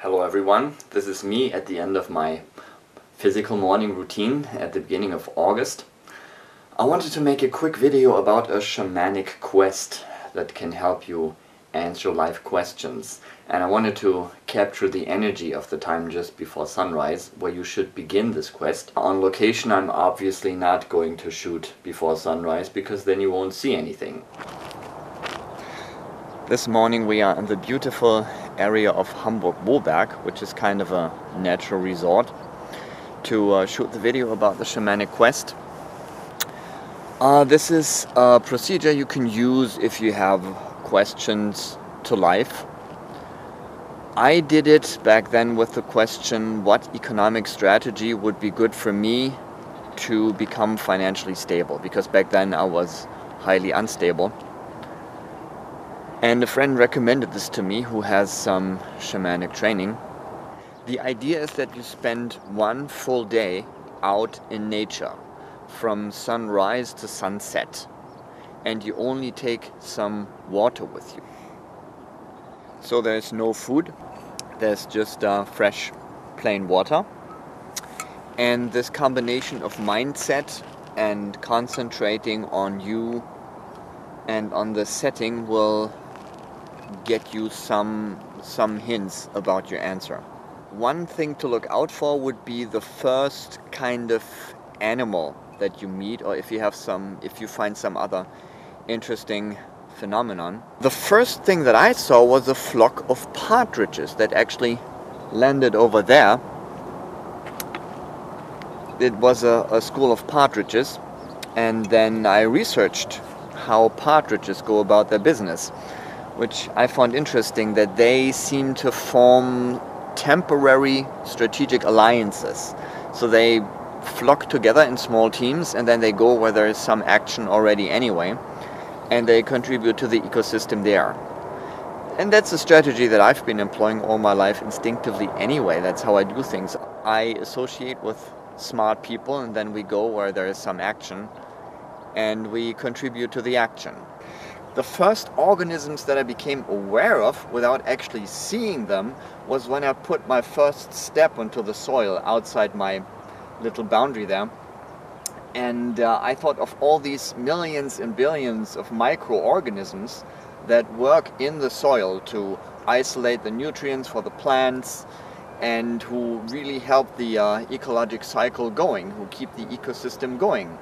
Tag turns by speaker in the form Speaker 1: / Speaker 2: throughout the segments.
Speaker 1: Hello everyone, this is me at the end of my physical morning routine at the beginning of August. I wanted to make a quick video about a shamanic quest that can help you answer life questions. And I wanted to capture the energy of the time just before sunrise, where you should begin this quest. On location I'm obviously not going to shoot before sunrise, because then you won't see anything. This morning we are in the beautiful area of Hamburg-Boberg, which is kind of a natural resort, to shoot the video about the shamanic quest. This is a procedure you can use if you have questions to life. I did it back then with the question, what economic strategy would be good for me to become financially stable? Because back then I was highly unstable. And a friend recommended this to me who has some shamanic training. The idea is that you spend one full day out in nature, from sunrise to sunset, and you only take some water with you. So there's no food, there's just fresh plain water. And this combination of mindset and concentrating on you and on the setting will get you some hints about your answer. One thing to look out for would be the first kind of animal that you meet, or if you find some other interesting phenomenon. The first thing that I saw was a flock of partridges that actually landed over there. It was a school of partridges, and then I researched how partridges go about their business, which I found interesting, that they seem to form temporary strategic alliances. So they flock together in small teams, and then they go where there is some action already anyway, and they contribute to the ecosystem there. And that's a strategy that I've been employing all my life instinctively anyway. That's how I do things. I associate with smart people, and then we go where there is some action, and we contribute to the action. The first organisms that I became aware of without actually seeing them was when I put my first step onto the soil outside my little boundary there. And I thought of all these millions and billions of microorganisms that work in the soil to isolate the nutrients for the plants, and who really help the ecologic cycle going, who keep the ecosystem going.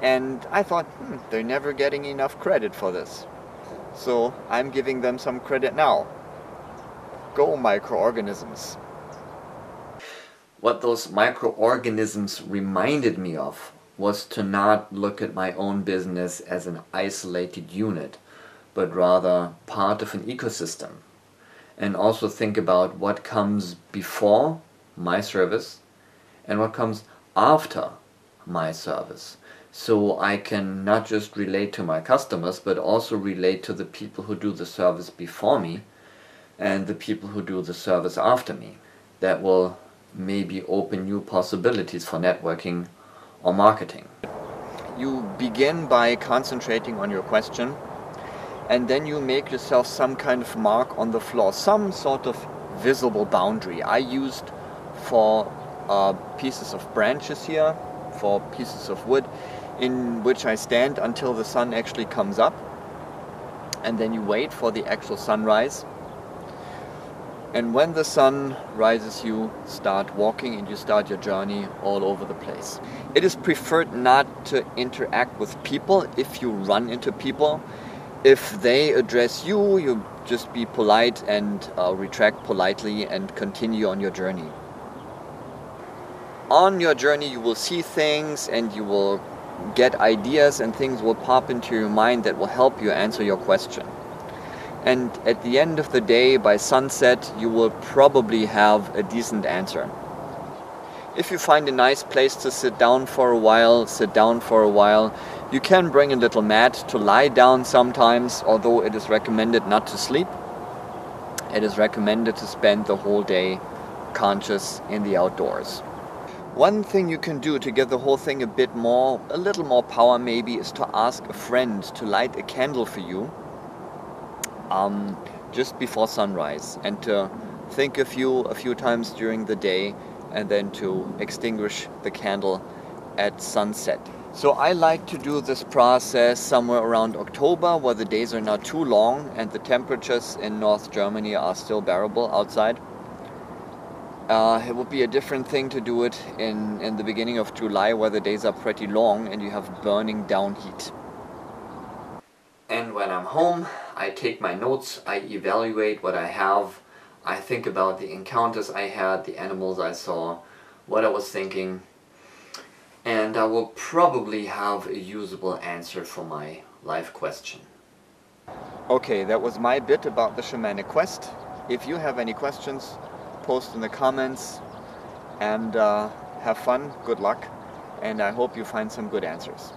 Speaker 1: And I thought, they're never getting enough credit for this. So I'm giving them some credit now. Go microorganisms. What those microorganisms reminded me of was to not look at my own business as an isolated unit, but rather part of an ecosystem. And also think about what comes before my service and what comes after my service. So I can not just relate to my customers, but also relate to the people who do the service before me and the people who do the service after me. That will maybe open new possibilities for networking or marketing. You begin by concentrating on your question, and then you make yourself some kind of mark on the floor, some sort of visible boundary. I used for pieces of branches here, for pieces of wood, in which I stand until the sun actually comes up, and then you wait for the actual sunrise. And when the sun rises, you start walking and you start your journey all over the place. It is preferred not to interact with people if you run into people. If they address you, you just be polite and retract politely and continue on your journey. On your journey you will see things, and you will get ideas, and things will pop into your mind that will help you answer your question. And at the end of the day, by sunset, you will probably have a decent answer. If you find a nice place to sit down for a while, sit down for a while. You can bring a little mat to lie down sometimes, although it is recommended not to sleep. It is recommended to spend the whole day conscious in the outdoors. One thing you can do to give the whole thing a little more power maybe, is to ask a friend to light a candle for you just before sunrise, and to think a few times during the day, and then to extinguish the candle at sunset. So I like to do this process somewhere around October, where the days are not too long and the temperatures in North Germany are still bearable outside. It would be a different thing to do it in the beginning of July, where the days are pretty long and you have burning down heat. And when I'm home, I take my notes, I evaluate what I have, I think about the encounters I had, the animals I saw, what I was thinking, and I will probably have a usable answer for my life question. Okay, that was my bit about the shamanic quest. If you have any questions, post in the comments, and have fun, good luck, and I hope you find some good answers.